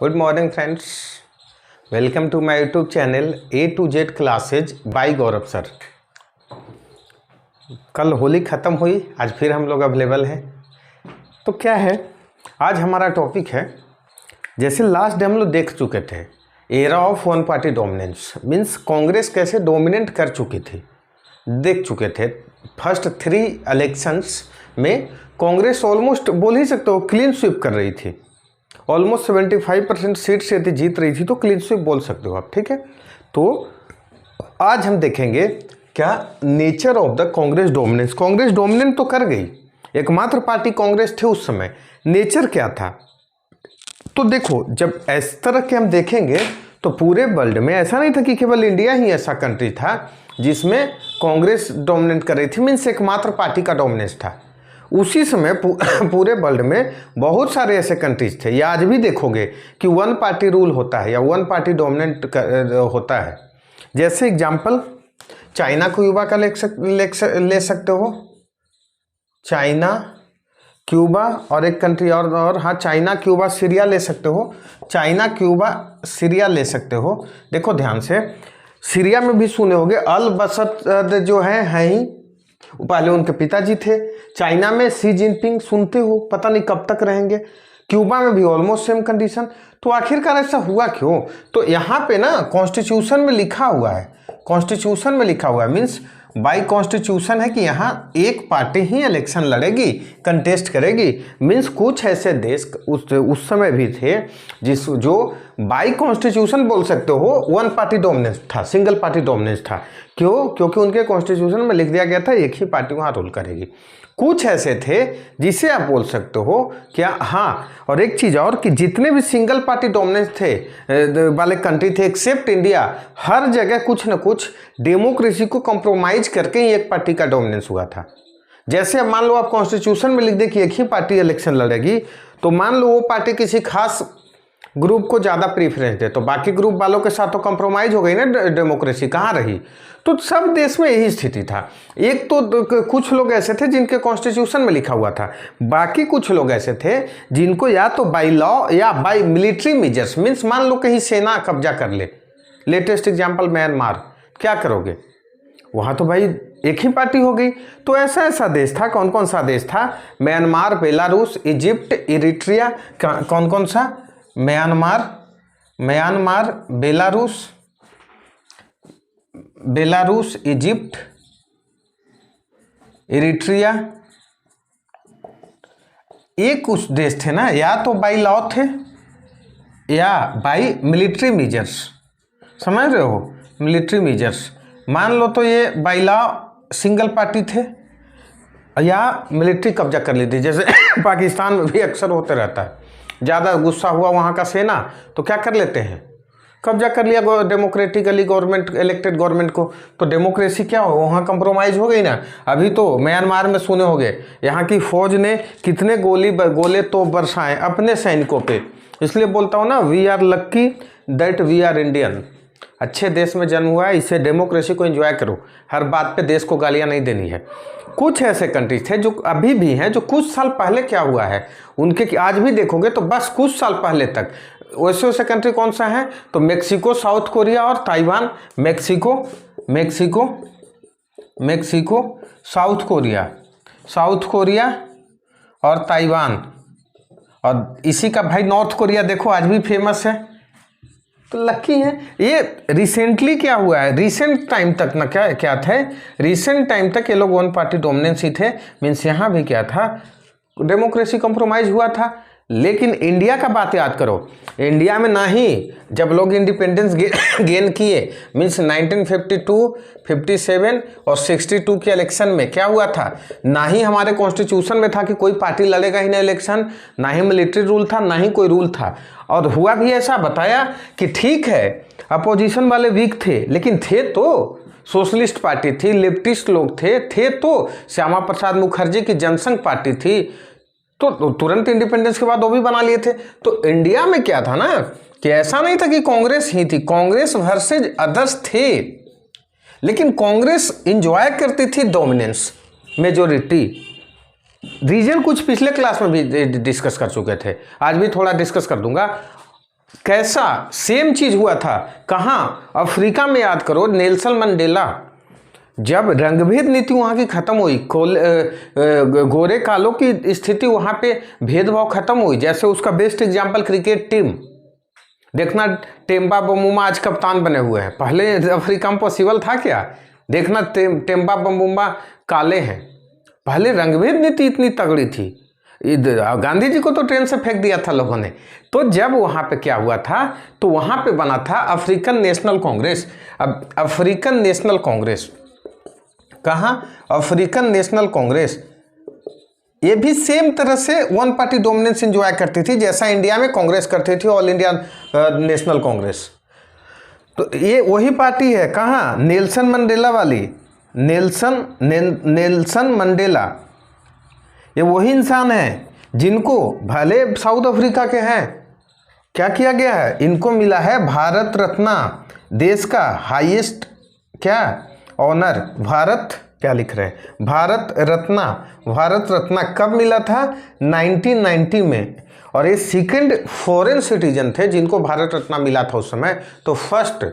Good morning friends, welcome to my YouTube channel A to Z classes by Gaurav sir. कल होली ख़त्म हुई, आज फिर हम लोग अवेलेबल हैं। तो क्या है, आज हमारा टॉपिक है, जैसे लास्ट डे हम लोग देख चुके थे era of one party dominance, means Congress कैसे डोमिनेट कर चुकी थी, देख चुके थे। फर्स्ट 3 इलेक्शंस में कांग्रेस ऑलमोस्ट बोल ही सकते हो क्लीन स्वीप कर रही थी, ऑलमोस्ट 75% सीट से यदि जीत रही थी, तो क्लीन स्वीप बोल सकते हो आप, ठीक है। तो आज हम देखेंगे क्या nature of the Congress dominance. Congress dominate तो कर गई, एकमात्र पार्टी कांग्रेस थे उस समय, नेचर क्या था। तो देखो, जब इस तरह के हम देखेंगे तो पूरे वर्ल्ड में ऐसा नहीं था कि केवल इंडिया ही ऐसा कंट्री था जिसमें कांग्रेस डोमिनेट कर रही थी, मीन्स एकमात्र पार्टी का डोमिनेंस था। उसी समय पूरे वर्ल्ड में बहुत सारे ऐसे कंट्रीज थे, या आज भी देखोगे कि वन पार्टी रूल होता है या वन पार्टी डोमिनेंट होता है। जैसे एग्जांपल चाइना क्यूबा का ले सकते हो, चाइना क्यूबा और एक कंट्री और हाँ, चाइना क्यूबा सीरिया ले सकते हो, चाइना क्यूबा सीरिया ले सकते हो। देखो ध्यान से, सीरिया में भी सुने होंगे अल बसत जो है ही, पहले उनके पिताजी थे। चाइना में शी जिनपिंग सुनते हो, पता नहीं कब तक रहेंगे। क्यूबा में भी ऑलमोस्ट सेम कंडीशन। तो आखिरकार ऐसा हुआ क्यों? तो यहाँ पे ना कॉन्स्टिट्यूशन में लिखा हुआ है, कॉन्स्टिट्यूशन में लिखा हुआ है, मीन्स बाई कॉन्स्टिट्यूशन है कि यहाँ एक पार्टी ही इलेक्शन लड़ेगी, कंटेस्ट करेगी। मीन्स कुछ ऐसे देश उस समय भी थे जो बाई कॉन्स्टिट्यूशन बोल सकते हो वन पार्टी डोमिनेंस था, सिंगल पार्टी डोमिनेंस था। क्यों? क्योंकि उनके कॉन्स्टिट्यूशन में लिख दिया गया था एक ही पार्टी वहाँ रूल करेगी। कुछ ऐसे थे जिसे आप बोल सकते हो क्या, हाँ। और एक चीज़ और कि जितने भी सिंगल पार्टी डोमिनेंस थे वाले कंट्री थे एक्सेप्ट इंडिया, हर जगह कुछ न कुछ डेमोक्रेसी को कॉम्प्रोमाइज करके ही एक पार्टी का डोमिनेंस हुआ था। जैसे अब मान लो आप कॉन्स्टिट्यूशन में लिख दे कि एक ही पार्टी इलेक्शन लड़ेगी, तो मान लो वो पार्टी किसी खास ग्रुप को ज़्यादा प्रीफरेंस दे, तो बाकी ग्रुप वालों के साथ तो कॉम्प्रोमाइज हो गई ना, डेमोक्रेसी कहाँ रही। तो सब देश में यही स्थिति था। एक तो कुछ लोग ऐसे थे जिनके कॉन्स्टिट्यूशन में लिखा हुआ था, बाकी कुछ लोग ऐसे थे जिनको या तो बाई लॉ या बाई मिलिट्री मेजर्स, मीन्स मान लो कहीं सेना कब्जा कर ले। लेटेस्ट एग्जाम्पल म्यांमार, क्या करोगे वहाँ? तो भाई एक ही पार्टी हो गई। तो ऐसा देश था, कौन कौन सा देश था? म्यांमार, बेलारूस, इजिप्ट, इरिट्रिया, कौन कौन सा? म्यांमार, बेलारूस, इजिप्ट, इरिट्रिया, ये कुछ देश थे ना, या तो बाई लॉ थे या बाई मिलिट्री मेजर्स। समझ रहे हो? मिलिट्री मेजर्स मान लो तो ये बाई लॉ सिंगल पार्टी थे या मिलिट्री कब्जा कर ली थी। जैसे पाकिस्तान में भी अक्सर होते रहता है, ज़्यादा गुस्सा हुआ वहाँ का सेना तो क्या कर लेते हैं, कब्जा कर लिया डेमोक्रेटिकली गवर्नमेंट, इलेक्टेड गवर्नमेंट को। तो डेमोक्रेसी क्या हो, वहाँ कंप्रोमाइज़ हो गई ना। अभी तो म्यांमार में सुने होंगे यहाँ की फौज ने कितने गोले तो बरसाए अपने सैनिकों पे। इसलिए बोलता हूँ ना, we are lucky that we are Indian. अच्छे देश में जन्म हुआ है, इससे डेमोक्रेसी को एंजॉय करो, हर बात पे देश को गालियाँ नहीं देनी है। कुछ ऐसे कंट्रीज थे जो अभी भी हैं, जो कुछ साल पहले क्या हुआ है उनके, आज भी देखोगे तो बस कुछ साल पहले तक वैसे कंट्री कौन सा है, तो मेक्सिको, साउथ कोरिया और ताइवान। मेक्सिको, साउथ कोरिया और ताइवान, और इसी का भाई नॉर्थ कोरिया देखो आज भी फेमस है। तो लकी है। ये रिसेंटली क्या हुआ है, रिसेंट टाइम तक ना क्या था, रिसेंट टाइम तक ये लोग वन पार्टी डोमिनेंस ही थे। मीन्स यहाँ भी क्या था, डेमोक्रेसी कॉम्प्रोमाइज हुआ था। लेकिन इंडिया का बात याद करो, इंडिया में ना ही जब लोग इंडिपेंडेंस गेन किए, मीन्स 1952, 57 और 62 के इलेक्शन में क्या हुआ था, ना ही हमारे कॉन्स्टिट्यूशन में था कि कोई पार्टी लड़ेगा ही ना इलेक्शन, ना ही मिलिट्री रूल था, ना ही कोई रूल था। और हुआ भी ऐसा, बताया कि ठीक है अपोजिशन वाले वीक थे, लेकिन थे तो सोशलिस्ट पार्टी थी, लेफ्टिस्ट लोग थे तो श्यामा प्रसाद मुखर्जी की जनसंघ पार्टी थी, तो तुरंत इंडिपेंडेंस के बाद वो भी बना लिए थे। तो इंडिया में क्या था ना कि ऐसा नहीं था कि कांग्रेस ही थी, कांग्रेस वर्सेज अदर्स थे, लेकिन कांग्रेस इंजॉय करती थी डोमिनेंस, मेजोरिटी। रीजन कुछ पिछले क्लास में भी डिस्कस कर चुके थे, आज भी थोड़ा डिस्कस कर दूंगा। कैसा सेम चीज हुआ था कहाँ, अफ्रीका में। याद करो नेल्सन मंडेला, जब रंगभेद नीति वहाँ की खत्म हुई, गोरे कालों की स्थिति वहाँ पे भेदभाव खत्म हुई। जैसे उसका बेस्ट एग्जांपल क्रिकेट टीम देखना, टेम्बा बम्बूमा आज कप्तान बने हुए हैं, पहले अफ्रीका में पॉसिबल था क्या? देखना टेम्बा बम्बूमा काले हैं, पहले रंगभेद नीति इतनी तगड़ी थी, गांधी जी को तो ट्रेन से फेंक दिया था लोगों ने। तो जब वहाँ पे क्या हुआ था, तो वहाँ पे बना था अफ्रीकन नेशनल कांग्रेस। अब अफ्रीकन नेशनल कांग्रेस कहाँ, अफ्रीकन नेशनल कांग्रेस, ये भी सेम तरह से वन पार्टी डोमिनेंस एंजॉय करती थी जैसा इंडिया में कांग्रेस करती थी, ऑल इंडिया नेशनल कांग्रेस। तो ये वही पार्टी है कहाँ, नेल्सन मंडेला वाली, नेल्सन मंडेला, ये वही इंसान है जिनको भले साउथ अफ्रीका के हैं, क्या किया गया है, इनको मिला है भारत रत्न, देश का हाईएस्ट क्या ऑनर, भारत क्या लिख रहे हैं, भारत रत्न। भारत रत्न कब मिला था, 1990 में। और ये सेकंड फॉरेन सिटीजन थे जिनको भारत रत्न मिला था उस समय। तो फर्स्ट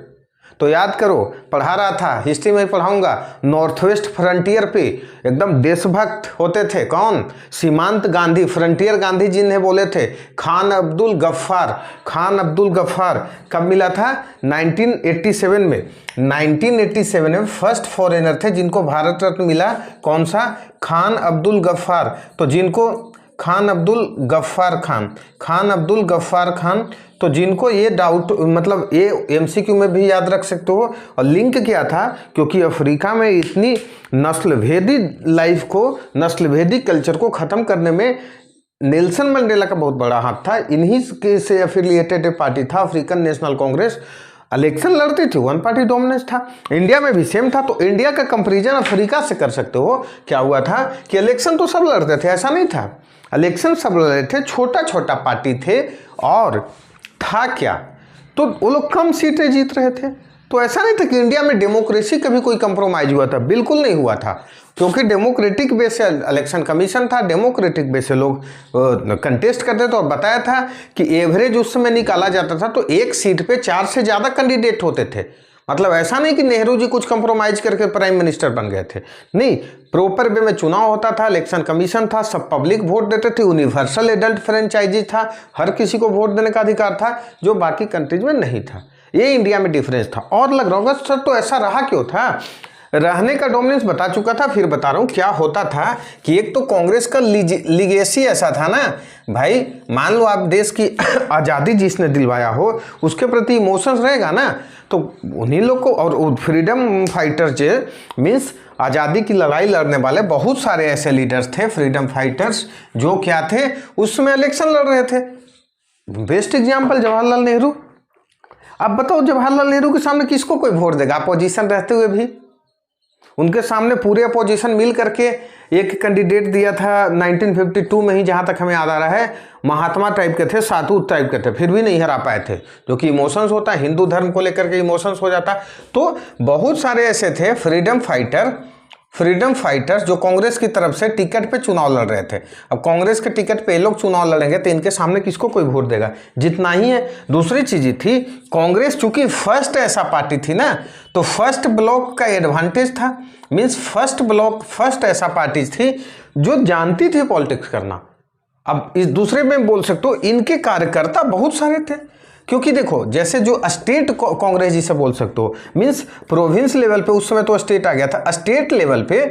तो याद करो, पढ़ा रहा था, हिस्ट्री में ही पढ़ाऊंगा, नॉर्थ वेस्ट फ्रंटियर पे एकदम देशभक्त होते थे कौन, सीमांत गांधी, फ्रंटियर गांधी जी ने बोले थे। खान अब्दुल गफ्फार, खान अब्दुल गफ्फार कब मिला था, 1987 में। 1987 में फर्स्ट फॉरेनर थे जिनको भारत रत्न मिला, कौन सा, खान अब्दुल गफ्फार। तो जिनको खान अब्दुल गफ्फार खान, खान अब्दुल गफ्फार खान, तो जिनको ये डाउट, मतलब ये एमसीक्यू में भी याद रख सकते हो। और लिंक क्या था, क्योंकि अफ्रीका में इतनी नस्लभेदी लाइफ को, नस्लभेदी कल्चर को ख़त्म करने में नेल्सन मंडेला का बहुत बड़ा हाथ था। इन्हीं के से एफिलिएटेड पार्टी था अफ्रीकन नेशनल कांग्रेस। इलेक्शन लड़ती थी, वन पार्टी डोमिनेंस था। इंडिया में भी सेम था। तो इंडिया का कंपेरिजन अफ्रीका से कर सकते हो। क्या हुआ था कि इलेक्शन तो सब लड़ते थे, ऐसा नहीं था, इलेक्शन सब लड़ रहे थे, छोटा छोटा पार्टी थे। और था क्या, तो वो लोग कम सीटें जीत रहे थे। तो ऐसा नहीं था कि इंडिया में डेमोक्रेसी कभी कोई कंप्रोमाइज हुआ था, बिल्कुल नहीं हुआ था, क्योंकि डेमोक्रेटिक बेस से इलेक्शन कमीशन था, डेमोक्रेटिक बेस से लोग कंटेस्ट करते थे। और बताया था कि एवरेज उस समय निकाला जाता था तो एक सीट पे 4 से ज़्यादा कैंडिडेट होते थे। मतलब ऐसा नहीं कि नेहरू जी कुछ कंप्रोमाइज करके प्राइम मिनिस्टर बन गए थे, नहीं, प्रॉपर वे में चुनाव होता था, इलेक्शन कमीशन था, सब पब्लिक वोट देते थे, यूनिवर्सल एडल्ट फ्रेंचाइजी था, हर किसी को वोट देने का अधिकार था, जो बाकी कंट्रीज में नहीं था। ये इंडिया में डिफरेंस था। और लग रहा होगा सर तो ऐसा रहा क्यों था, रहने का डोमिनेंस बता चुका था, फिर बता रहा हूँ क्या होता था कि एक तो कांग्रेस का लिगेसी ऐसा था ना भाई, मान लो आप देश की आज़ादी जिसने दिलवाया हो उसके प्रति इमोशंस रहेगा ना, तो उन्हीं लोग को, और फ्रीडम फाइटर्स मीन्स आज़ादी की लड़ाई लड़ने वाले बहुत सारे ऐसे लीडर्स थे, फ्रीडम फाइटर्स, जो क्या थे उस समय इलेक्शन लड़ रहे थे। Best example Jawaharlal Nehru. अब बताओ जवाहरलाल नेहरू के सामने किसको कोई वोट देगा, अपोजिशन रहते हुए भी? उनके सामने पूरे अपोजिशन मिल करके एक कैंडिडेट दिया था 1952 में ही, जहाँ तक हमें याद आ रहा है, महात्मा टाइप के थे, सातूत टाइप के थे, फिर भी नहीं हरा पाए थे, जो कि इमोशंस होता है, हिंदू धर्म को लेकर के इमोशंस हो जाता। तो बहुत सारे ऐसे थे फ्रीडम फाइटर्स जो कांग्रेस की तरफ से टिकट पे चुनाव लड़ रहे थे। अब कांग्रेस के टिकट पे ये लोग चुनाव लड़ेंगे तो इनके सामने किसको कोई वोट देगा, जितना ही है। दूसरी चीज़ थी, कांग्रेस चूंकि फर्स्ट ऐसा पार्टी थी ना, तो फर्स्ट ब्लॉक का एडवांटेज था, मीन्स फर्स्ट ऐसा पार्टी थी जो जानती थी पॉलिटिक्स करना। अब इस दूसरे में बोल सकते हो इनके कार्यकर्ता बहुत सारे थे, क्योंकि देखो जैसे जो स्टेट कांग्रेस जिसे बोल सकते हो, मीन्स प्रोविंस लेवल पे, उस समय तो स्टेट आ गया था, स्टेट लेवल पे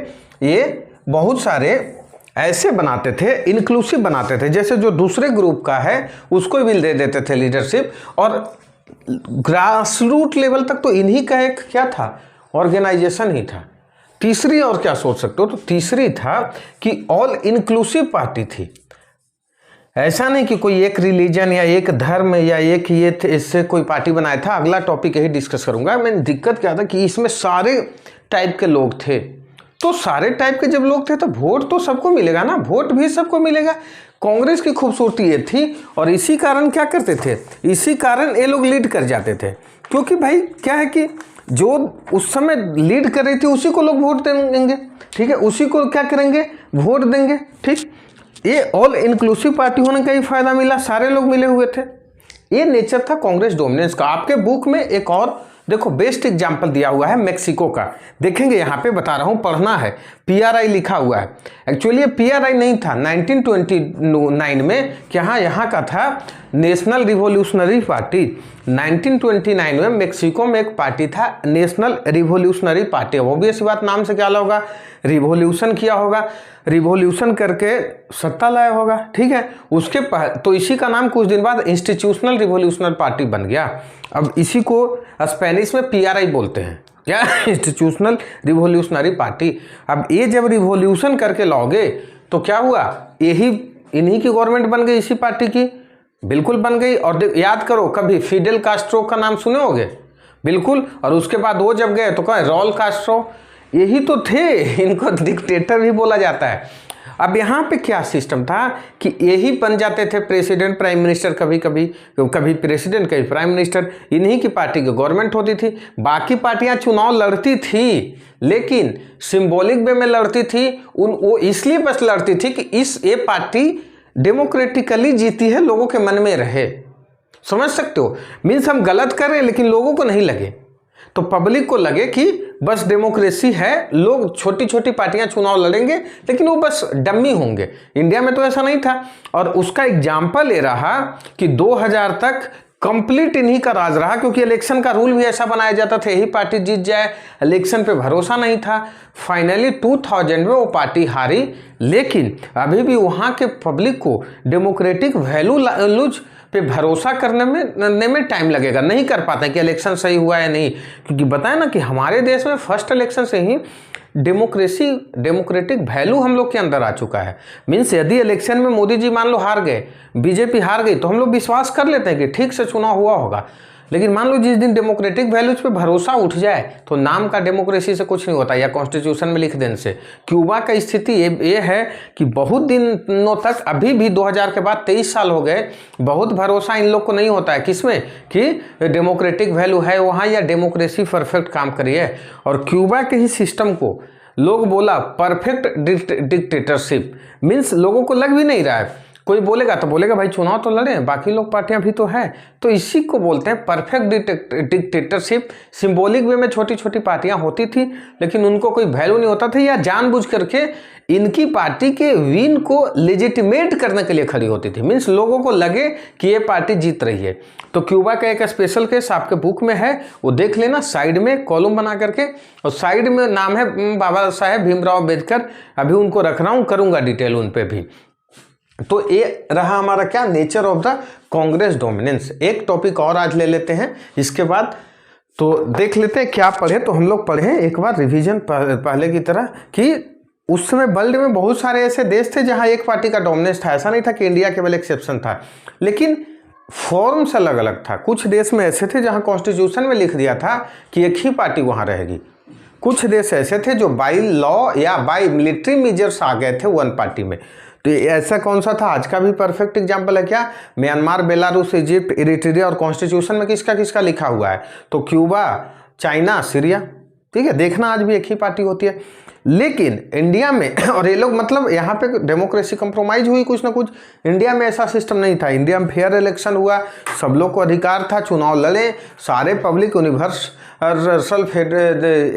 ये बहुत सारे ऐसे बनाते थे, इंक्लूसिव बनाते थे, जैसे जो दूसरे ग्रुप का है उसको भी दे देते थे लीडरशिप। और ग्रास रूट लेवल तक तो इन्हीं का एक क्या था, ऑर्गेनाइजेशन ही था। तीसरी और क्या सोच सकते हो, तो तीसरी था कि ऑल इंक्लूसिव पार्टी थी। ऐसा नहीं कि कोई एक रिलीजन या एक धर्म या एक ये इससे कोई पार्टी बनाया था। अगला टॉपिक यही डिस्कस करूंगा मैं। दिक्कत क्या था कि इसमें सारे टाइप के लोग थे, तो सारे टाइप के जब लोग थे तो वोट तो सबको मिलेगा ना, वोट भी सबको मिलेगा। कांग्रेस की खूबसूरती ये थी, और इसी कारण क्या करते थे, इसी कारण ये लोग लीड कर जाते थे, क्योंकि भाई क्या है कि जो उस समय लीड कर रही थी उसी को लोग वोट देंगे, ठीक है, उसी को क्या करेंगे, वोट देंगे, ठीक। ये ऑल इंक्लूसिव पार्टी होने का ही फायदा मिला, सारे लोग मिले हुए थे। ये नेचर था कांग्रेस डोमिनेंस का। आपके बुक में एक और देखो बेस्ट एग्जाम्पल दिया हुआ है मेक्सिको का, देखेंगे यहाँ पे बता रहा हूँ, पढ़ना है। पीआरआई लिखा हुआ है, एक्चुअली ये पीआरआई नहीं था 1929 में, क्या यहाँ का था नेशनल रिवोल्यूशनरी पार्टी। 1929 में मेक्सिको में एक पार्टी था नेशनल रिवोल्यूशनरी पार्टी। ऑब्वियस बात, नाम से क्या होगा, रिवोल्यूशन किया होगा, रिवोल्यूशन करके सत्ता लाया होगा, ठीक है। उसके तो इसी का नाम कुछ दिन बाद इंस्टीट्यूशनल रिवोल्यूशनरी पार्टी बन गया। अब इसी को स्पेनिश में पीआरआई बोलते हैं, क्या, इंस्टीट्यूशनल रिवोल्यूशनरी पार्टी। अब ये जब रिवोल्यूशन करके लाओगे तो क्या हुआ, यही इन्हीं की गवर्नमेंट बन गई, इसी पार्टी की, बिल्कुल बन गई। और याद करो, कभी फिडेल कास्ट्रो का नाम सुने होगे, बिल्कुल। और उसके बाद वो जब गए तो कहा रॉल कास्ट्रो, यही तो थे, इनको डिक्टेटर भी बोला जाता है। अब यहाँ पे क्या सिस्टम था कि यही बन जाते थे प्रेसिडेंट प्राइम मिनिस्टर, कभी कभी कभी प्रेसिडेंट कभी प्राइम मिनिस्टर, इन्हीं की पार्टी की गवर्नमेंट होती थी। बाकी पार्टियां चुनाव लड़ती थी लेकिन सिंबॉलिक वे में लड़ती थी, वो इसलिए बस लड़ती थी कि ये पार्टी डेमोक्रेटिकली जीती है, लोगों के मन में रहे। समझ सकते हो, मीन्स हम गलत कर रहे हैं लेकिन लोगों को नहीं लगे, तो पब्लिक को लगे कि बस डेमोक्रेसी है, लोग छोटी छोटी पार्टियां चुनाव लड़ेंगे लेकिन वो बस डम्मी होंगे। इंडिया में तो ऐसा नहीं था। और उसका एग्जाम्पल ये रहा कि 2000 तक कंप्लीट इन्हीं का राज रहा, क्योंकि इलेक्शन का रूल भी ऐसा बनाया जाता था यही पार्टी जीत जाए, इलेक्शन पे भरोसा नहीं था। फाइनली 2000 में वो पार्टी हारी, लेकिन अभी भी वहाँ के पब्लिक को डेमोक्रेटिक वैल्यूज पे भरोसा करने में टाइम लगेगा, नहीं कर पाते कि इलेक्शन सही हुआ है नहीं। क्योंकि बताए ना कि हमारे देश में फर्स्ट इलेक्शन से ही डेमोक्रेटिक वैल्यू हम लोग के अंदर आ चुका है। मीन्स यदि इलेक्शन में मोदी जी मान लो हार गए, बीजेपी हार गई, तो हम लोग विश्वास कर लेते हैं कि ठीक से चुनाव हुआ होगा। लेकिन मान लो जिस दिन डेमोक्रेटिक वैल्यूज पे भरोसा उठ जाए तो नाम का डेमोक्रेसी से कुछ नहीं होता, या कॉन्स्टिट्यूशन में लिख देने से। क्यूबा का स्थिति ये है कि बहुत दिनों तक, अभी भी 2000 के बाद 23 साल हो गए, बहुत भरोसा इन लोग को नहीं होता है किसमें, कि डेमोक्रेटिक वैल्यू है वहाँ या डेमोक्रेसी परफेक्ट काम करी है। और क्यूबा के ही सिस्टम को लोग बोला परफेक्ट डिक्टेटरशिप, मीन्स लोगों को लग भी नहीं रहा है। कोई बोलेगा तो बोलेगा भाई चुनाव तो लड़े, बाकी लोग पार्टियां भी तो है, तो इसी को बोलते हैं परफेक्ट डिक्टेटरशिप। सिंबॉलिक वे में छोटी छोटी पार्टियां होती थी लेकिन उनको कोई वैल्यू नहीं होता था, या जानबूझ करके इनकी पार्टी के विन को लेजिटिमेट करने के लिए खड़ी होती थी, मीन्स लोगों को लगे कि ये पार्टी जीत रही है। तो क्यूबा का एक स्पेशल केस आपके बुक में है, वो देख लेना, साइड में कॉलम बना करके, और साइड में नाम है बाबा साहेब भीमराव अम्बेडकर। अभी उनको रख रहा हूँ, करूँगा डिटेल उन पर भी। तो ये रहा हमारा क्या, nature of the Congress dominance. एक टॉपिक और आज ले लेते हैं, इसके बाद तो देख लेते हैं क्या पढ़े। तो हम लोग पढ़े एक बार रिवीजन पहले की तरह, कि उस समय वर्ल्ड में बहुत सारे ऐसे देश थे जहां एक पार्टी का डोमिनेंस था। ऐसा नहीं था कि इंडिया केवल एक्सेप्शन था, लेकिन फॉर्म्स अलग अलग था। कुछ देश में ऐसे थे जहां कॉन्स्टिट्यूशन में लिख दिया था कि एक ही पार्टी वहां रहेगी। कुछ देश ऐसे थे जो बाई लॉ या बाई मिलिट्री मेजर्स आ गए थे वन पार्टी में। तो ऐसा कौन सा था, आज का भी परफेक्ट एग्जांपल है क्या, म्यांमार, बेलारूस, इजिप्ट, इरिट्रिया, और कॉन्स्टिट्यूशन में किसका किसका लिखा हुआ है, तो क्यूबा, चाइना, सीरिया, ठीक है। देखना आज भी एक ही पार्टी होती है। लेकिन इंडिया में और ये लोग मतलब यहाँ पे डेमोक्रेसी कंप्रोमाइज हुई कुछ ना कुछ। इंडिया में ऐसा सिस्टम नहीं था, इंडिया में फेयर इलेक्शन हुआ, सब लोग को अधिकार था, चुनाव लड़े, सारे पब्लिक यूनिवर्सल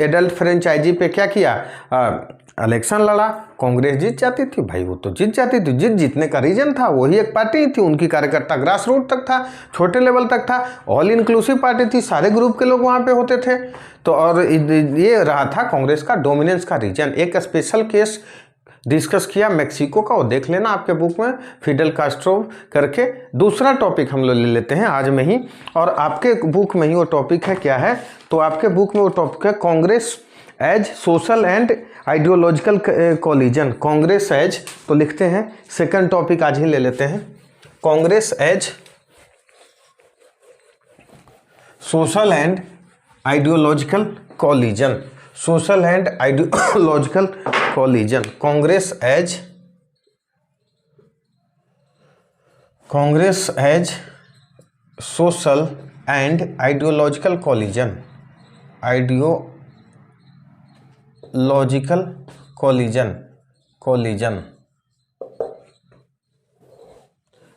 एडल्ट फ्रेंचाइजी पे क्या किया, इलेक्शन लड़ा, कांग्रेस जीत जाती थी भाई, वो तो जीत जाती थी। जीतने का रीजन था वही एक पार्टी थी, उनकी कार्यकर्ता ग्रास रूट तक था, छोटे लेवल तक था, ऑल इंक्लूसिव पार्टी थी, सारे ग्रुप के लोग वहाँ पे होते थे। तो और ये रहा था कांग्रेस का डोमिनेंस का रीजन। एक स्पेशल केस डिस्कस किया मेक्सिको का, वो देख लेना आपके बुक में, फिडेल कास्ट्रो करके। दूसरा टॉपिक हम लोग ले लेते हैं आज में ही, और आपके बुक में ही वो टॉपिक है क्या है, तो आपके बुक में वो टॉपिक है Congress as social and ideological collision. Congress as, तो लिखते हैं सेकंड टॉपिक आज ही ले लेते हैं, Congress as social and ideological collision. Social and ideological collision, Congress as social and ideological collision, ideological collision.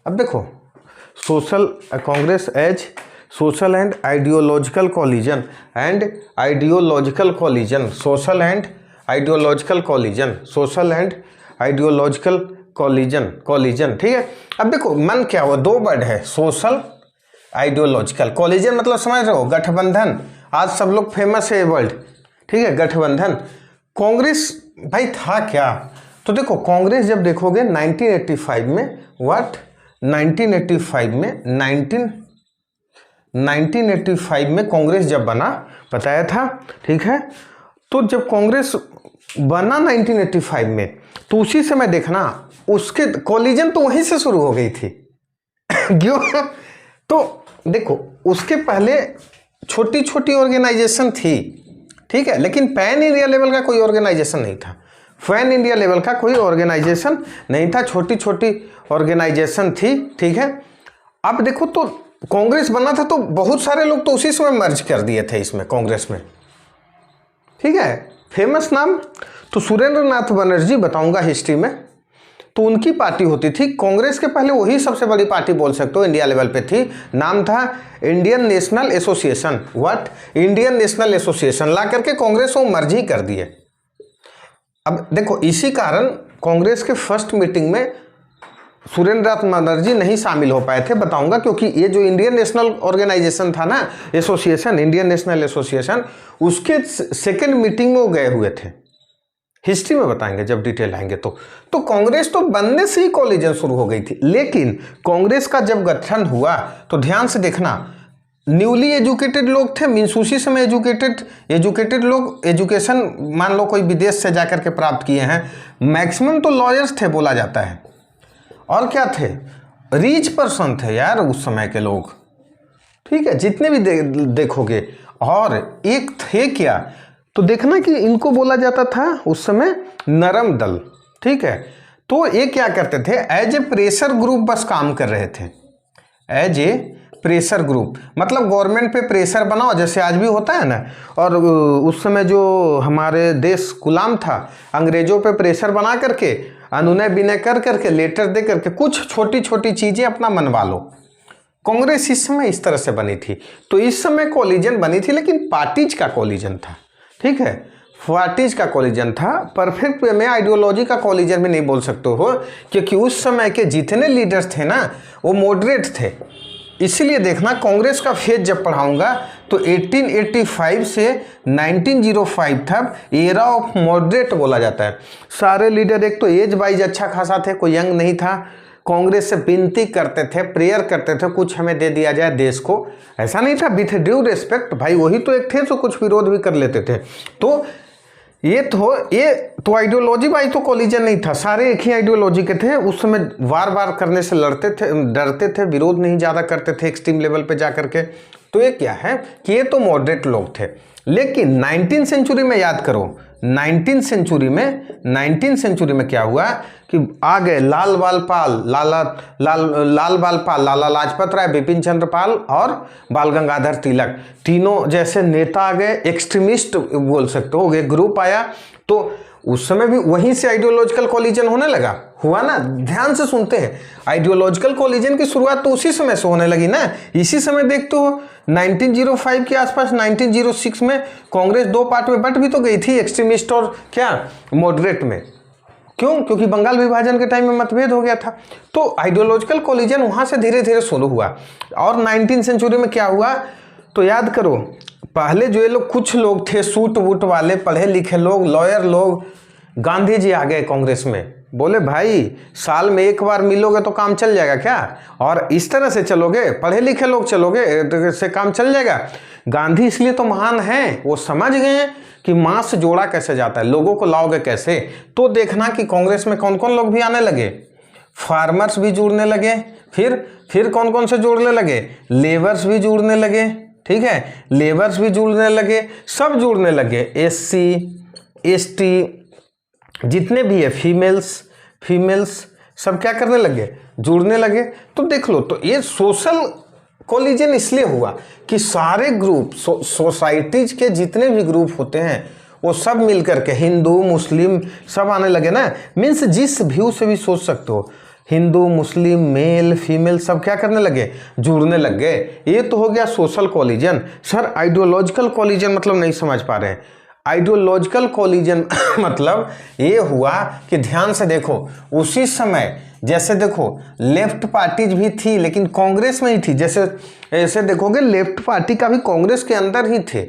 अब देखो social Congress as social and ideological collision and ideological collision, social and ideological collision, social and ideological collision, ठीक है। अब देखो मन क्या हुआ, दो वर्ड है, सोशल आइडियोलॉजिकल, कॉलिजन मतलब समझ रहे हो, गठबंधन। आज सब लोग फेमस है ये वर्ड, ठीक है, गठबंधन। कांग्रेस भाई था क्या, तो देखो कांग्रेस जब देखोगे 1985 में, व्हाट 1985 में 1985 में कांग्रेस जब बना, बताया था, ठीक है। तो जब कांग्रेस बना 1985 में, तो उसी समय देखना उसके कॉलिजन तो वहीं से शुरू हो गई थी क्यों, तो देखो उसके पहले छोटी छोटी ऑर्गेनाइजेशन थी, ठीक है, लेकिन पैन इंडिया लेवल का कोई ऑर्गेनाइजेशन नहीं था, पैन इंडिया लेवल का कोई ऑर्गेनाइजेशन नहीं था, छोटी छोटी ऑर्गेनाइजेशन थी, ठीक है। अब देखो तो कांग्रेस बना था तो बहुत सारे लोग तो उसी समय मर्ज कर दिए थे इसमें, कांग्रेस में, ठीक है। फेमस नाम तो सुरेंद्र नाथ बनर्जी बताऊंगा हिस्ट्री में, तो उनकी पार्टी होती थी कांग्रेस के पहले, वही सबसे बड़ी पार्टी बोल सकते हो इंडिया लेवल पे थी, नाम था Indian National Association, what Indian National Association, ला करके कांग्रेस को मर्ज ही कर दिए। अब देखो इसी कारण कांग्रेस के फर्स्ट मीटिंग में सुरेंद्र नाथ बनर्जी नहीं शामिल हो पाए थे, बताऊंगा, क्योंकि ये जो इंडियन नेशनल ऑर्गेनाइजेशन था ना, एसोसिएशन, इंडियन नेशनल एसोसिएशन, उसके सेकेंड मीटिंग में वो गए हुए थे, हिस्ट्री में बताएंगे जब डिटेल आएंगे। तो कांग्रेस तो बनने से ही कॉलिजन शुरू हो गई थी, लेकिन कांग्रेस का जब गठन हुआ तो ध्यान से देखना, न्यूली एजुकेटेड लोग थे, मीन्स उसी समय एजुकेटेड लोग, एजुकेशन मान लो कोई विदेश से जाकर के प्राप्त किए हैं, मैक्सिमम तो लॉयर्स थे बोला जाता है, और क्या थे, रिच पर्सन थे यार उस समय के लोग, ठीक है, जितने भी देखोगे। और एक थे क्या, तो देखना कि इनको बोला जाता था उस समय नरम दल, ठीक है। तो ये क्या करते थे, एज ए प्रेशर ग्रुप बस काम कर रहे थे, एज ए प्रेशर ग्रुप, मतलब गवर्नमेंट पे प्रेशर बनाओ, जैसे आज भी होता है ना। और उस समय जो हमारे देश गुलाम था, अंग्रेजों पे प्रेशर बना करके, अनुनय विनय कर करके, लेटर दे करके कुछ छोटी छोटी चीजें अपना मनवा लो। कांग्रेस इस समय इस तरह से बनी थी, तो इस समय कॉलिजन बनी थी, लेकिन पार्टीज का कॉलिजन था, ठीक है, पार्टीज का कॉलिजन था। परफेक्ट वे में आइडियोलॉजी का कॉलिजन भी नहीं बोल सकते हो, क्योंकि उस समय के जितने लीडर्स थे ना वो मॉडरेट थे। इसीलिए देखना कांग्रेस का फेज जब पढ़ाऊंगा तो 1885 से 1905 तक एरा ऑफ मॉडरेट बोला जाता है। सारे लीडर एक तो एज वाइज अच्छा खासा थे, कोई यंग नहीं था, कांग्रेस से विनती करते थे, प्रेयर करते थे कुछ हमें दे दिया जाए देश को, ऐसा नहीं था, विथ ड्यू रिस्पेक्ट, भाई वही तो एक थे जो कुछ विरोध भी कर लेते थे। तो ये तो आइडियोलॉजी वाइज तो कॉलिजन नहीं था, सारे एक ही आइडियोलॉजी के थे। उस समय वार करने से लड़ते थे, डरते थे, विरोध नहीं ज़्यादा करते थे एक्सट्रीम लेवल पे जा करके। तो ये क्या है कि ये तो मॉडरेट लोग थे। लेकिन 19th सेंचुरी में याद करो, 19th सेंचुरी में क्या हुआ कि आ गए लाल बाल पाल, लाला लाजपत राय, बिपिन चंद्र पाल और बाल गंगाधर तिलक, तीनों जैसे नेता आ गए, एक्सट्रीमिस्ट बोल सकते हो, एक ग्रुप आया। तो उस समय भी वहीं से आइडियोलॉजिकल कॉलिजन होने लगा, हुआ ना, ध्यान से सुनते हैं। आइडियोलॉजिकल कॉलिजन की शुरुआत तो उसी समय से होने लगी ना। इसी समय देखते हो 1905 के आसपास, 1906 में कांग्रेस दो पार्ट में बट भी तो गई थी, एक्सट्रीमिस्ट और क्या मॉडरेट में। क्यों? क्योंकि बंगाल विभाजन के टाइम में मतभेद हो गया था। तो आइडियोलॉजिकल कॉलिजन वहां से धीरे धीरे शुरू हुआ। और 19th सेंचुरी में क्या हुआ तो याद करो, पहले जो ये लोग कुछ लोग थे सूट वूट वाले, पढ़े लिखे लोग, लॉयर लोग, गांधी जी आ गए कांग्रेस में, बोले भाई साल में एक बार मिलोगे तो काम चल जाएगा क्या, और इस तरह से चलोगे, पढ़े लिखे लोग चलोगे से काम चल जाएगा। गांधी इसलिए तो महान हैं, वो समझ गए हैं कि मांस जोड़ा कैसे जाता है, लोगों को लाओगे कैसे। तो देखना कि कांग्रेस में कौन कौन लोग भी आने लगे, फार्मर्स भी जुड़ने लगे, फिर कौन कौन से जुड़ने लगे, लेबर्स भी जुड़ने लगे, ठीक है, लेबर्स भी जुड़ने लगे, सब जुड़ने लगे, SC ST जितने भी है, फीमेल्स सब क्या करने लगे, जुड़ने लगे। तो देख लो, तो ये सोशल कॉलिजन इसलिए हुआ कि सारे ग्रुप, सोसाइटीज के जितने भी ग्रुप होते हैं वो सब मिलकर के, हिंदू मुस्लिम सब आने लगे ना। मीन्स जिस व्यू से भी सोच सकते हो, हिंदू मुस्लिम मेल फीमेल सब क्या करने लगे, जुड़ने लग गए। ये तो हो गया social collision. Sir ideological collision मतलब नहीं समझ पा रहे हैं। आइडियोलॉजिकल कोलिजन मतलब ये हुआ कि ध्यान से देखो, उसी समय जैसे देखो लेफ्ट पार्टीज भी थी लेकिन कांग्रेस में ही थी। जैसे ऐसे देखोगे लेफ्ट पार्टी का भी कांग्रेस के अंदर ही थे।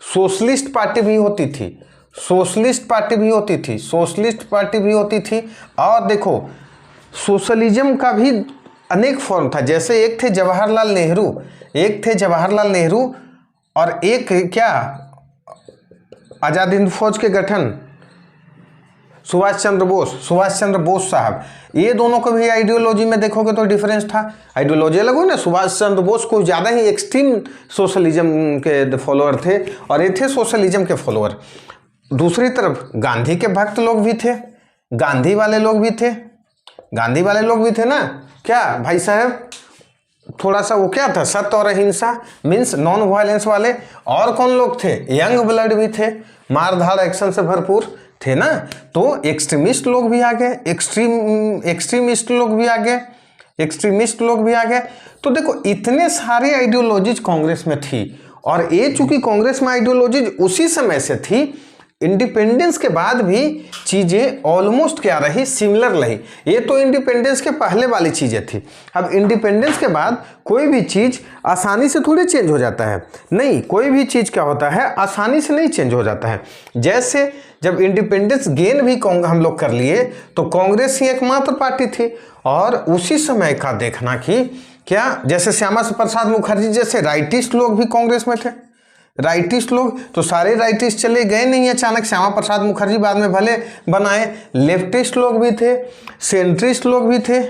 सोशलिस्ट पार्टी भी होती थी, सोशलिस्ट पार्टी भी होती थी, सोशलिस्ट पार्टी भी होती थी। और देखो सोशलिज्म का भी अनेक फॉर्म था। जैसे एक थे जवाहरलाल नेहरू, एक थे जवाहरलाल नेहरू और एक क्या आज़ाद हिंद फौज के गठन सुभाष चंद्र बोस साहब। ये दोनों को भी आइडियोलॉजी में देखोगे तो डिफरेंस था। आइडियोलॉजी अलग हो ना, सुभाष चंद्र बोस को ज़्यादा ही एक्सट्रीम सोशलिज्म के फॉलोअर थे और ये थे सोशलिज्म के फॉलोअर। दूसरी तरफ गांधी के भक्त लोग भी थे, गांधी वाले लोग भी थे, गांधी वाले लोग भी थे ना। क्या भाई साहब, थोड़ा सा वो क्या था, सत्य और अहिंसा मीन्स नॉन वायलेंस वाले। और कौन लोग थे, यंग ब्लड भी थे, मारधाड़ एक्शन से भरपूर थे ना। तो एक्सट्रीमिस्ट लोग भी आ गए, एक्सट्रीमिस्ट लोग भी आ गए, एक्सट्रीमिस्ट लोग भी आ गए। तो देखो इतने सारे आइडियोलॉजीज कांग्रेस में थी। और ये चूंकि कांग्रेस में आइडियोलॉजीज उसी समय से थी, इंडिपेंडेंस के बाद भी चीज़ें ऑलमोस्ट क्या रही, सिमिलर रही। ये तो इंडिपेंडेंस के पहले वाली चीज़ें थी। अब इंडिपेंडेंस के बाद कोई भी चीज़ आसानी से थोड़ी चेंज हो जाता है, नहीं, कोई भी चीज़ क्या होता है आसानी से नहीं चेंज हो जाता है। जैसे जब इंडिपेंडेंस गेन भी हम लोग कर लिए तो कांग्रेस ही एकमात्र पार्टी थी। और उसी समय का देखना कि क्या जैसे श्यामा प्रसाद मुखर्जी जैसे राइटिस्ट लोग भी कांग्रेस में थे। राइटिस्ट लोग तो सारे राइटिस्ट चले गए नहीं अचानक, श्यामा प्रसाद मुखर्जी बाद में भले बनाए। लेफ्टिस्ट लोग भी थे, सेंट्रिस्ट लोग भी थे,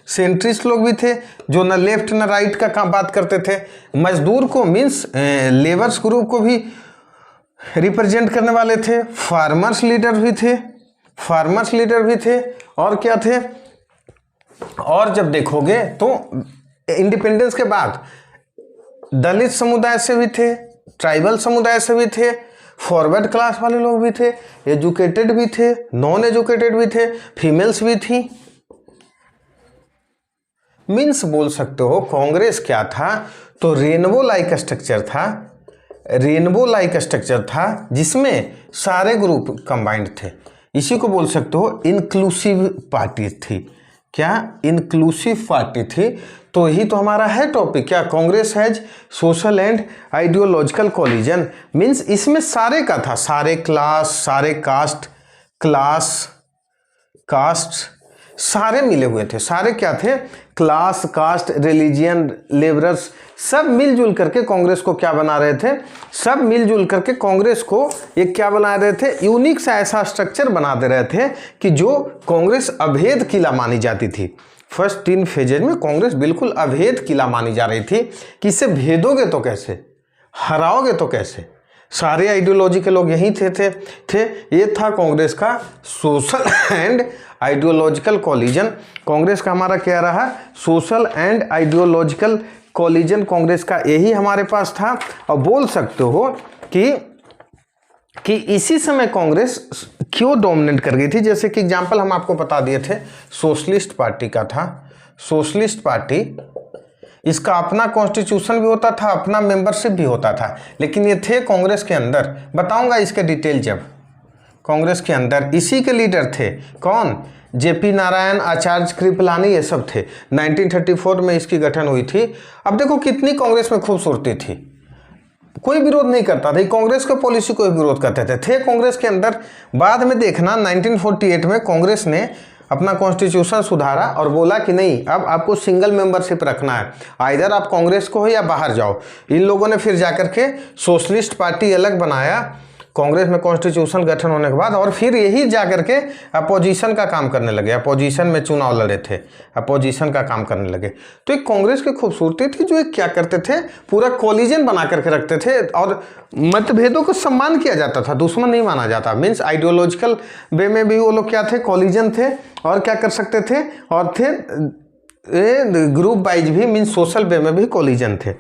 सेंट्रिस्ट लोग भी थे जो न लेफ्ट न राइट का बात करते थे। मजदूर को मीन्स लेबर्स ग्रुप को भी रिप्रेजेंट करने वाले थे। फार्मर्स लीडर भी थे, फार्मर्स लीडर भी थे। और क्या थे, और जब देखोगे तो इंडिपेंडेंस के बाद दलित समुदाय से भी थे, ट्राइबल समुदाय से भी थे, फॉरवर्ड क्लास वाले लोग भी थे, एजुकेटेड भी थे, नॉन एजुकेटेड भी थे, फीमेल्स भी थी। मीन्स बोल सकते हो कांग्रेस क्या था, तो रेनबो लाइक स्ट्रक्चर था, रेनबो लाइक स्ट्रक्चर था जिसमें सारे ग्रुप कंबाइंड थे। इसी को बोल सकते हो इंक्लूसिव पार्टी थी। क्या इंक्लूसिव पार्टी थी। तो यही तो हमारा है टॉपिक, क्या Congress has social and ideological collision. Means इसमें सारे का था, सारे क्लास, सारे कास्ट सारे मिले हुए थे। सारे क्या थे, क्लास, कास्ट, रिलीजियन, लेबरर्स सब मिलजुल करके कांग्रेस को क्या बना रहे थे, सब मिलजुल करके कांग्रेस को एक क्या बना रहे थे, यूनिक सा ऐसा स्ट्रक्चर बना दे रहे थे कि जो कांग्रेस अभेद किला मानी जाती थी। फर्स्ट 3 फेजेज में कांग्रेस बिल्कुल अभेद किला मानी जा रही थी कि इसे भेदोगे तो कैसे, हराओगे तो कैसे। सारे आइडियोलॉजी के लोग यहीं थे। ये था कांग्रेस का social and ideological collision. Congress का हमारा क्या रहा, social and ideological collision Congress का यही हमारे पास था। और बोल सकते हो कि इसी समय कांग्रेस क्यों डोमिनेट कर गई थी। जैसे कि एग्जाम्पल हम आपको बता दिए थे, सोशलिस्ट पार्टी का था। सोशलिस्ट पार्टी, इसका अपना कॉन्स्टिट्यूशन भी होता था, अपना मेंबरशिप भी होता था, लेकिन ये थे कांग्रेस के अंदर। बताऊंगा इसके डिटेल जब। कांग्रेस के अंदर इसी के लीडर थे कौन, जेपी नारायण, आचार्य कृपलानी, ये सब थे। 1934 में इसकी गठन हुई थी। अब देखो कितनी कांग्रेस में खूबसूरती थी, कोई विरोध नहीं करता था कांग्रेस का पॉलिसी, कोई विरोध करते थे कांग्रेस के अंदर। बाद में देखना 1948 में कांग्रेस ने अपना कॉन्स्टिट्यूशन सुधारा और बोला कि नहीं, अब आपको सिंगल मेंबरशिप रखना है, आइदर आप कांग्रेस को हो या बाहर जाओ। इन लोगों ने फिर जाकर के सोशलिस्ट पार्टी अलग बनाया कांग्रेस में कॉन्स्टिट्यूशन गठन होने के बाद, और फिर यही जाकर के अपोजिशन का काम करने लगे। अपोजिशन में चुनाव लड़े थे, अपोजिशन का काम करने लगे। तो एक कांग्रेस की खूबसूरती थी जो एक क्या करते थे, पूरा कोलिजन बना करके रखते थे और मतभेदों को सम्मान किया जाता था, दुश्मन नहीं माना जाता। मीन्स आइडियोलॉजिकल वे में भी वो लोग क्या थे, कोलिजन थे। और क्या कर सकते थे, और थे ग्रुप वाइज भी, मीन्स सोशल वे में भी कोलिजन थे।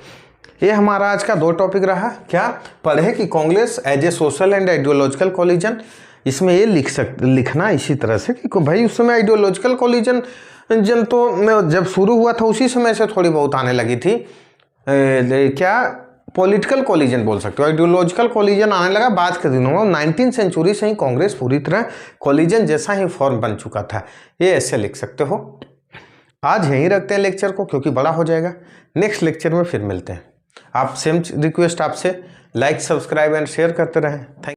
ये हमारा आज का 2 टॉपिक रहा। क्या पढ़े कि Congress as a social and ideological collision. इसमें ये लिखना इसी तरह से कि भाई उस समय आइडियोलॉजिकल कोलिजन जन तो जब शुरू हुआ था उसी समय से थोड़ी बहुत आने लगी थी। क्या पॉलिटिकल कोलिजन बोल सकते हो, आइडियोलॉजिकल कोलिजन आने लगा बाद के दिनों में। 19वीं सेंचुरी से ही कांग्रेस पूरी तरह कोलिजन जैसा ही फॉर्म बन चुका था, ये ऐसे लिख सकते हो। आज यहीं रखते हैं लेक्चर को क्योंकि बड़ा हो जाएगा। नेक्स्ट लेक्चर में फिर मिलते हैं। आप सेम रिक्वेस्ट आपसे, लाइक सब्सक्राइब एंड शेयर करते रहें। थैंक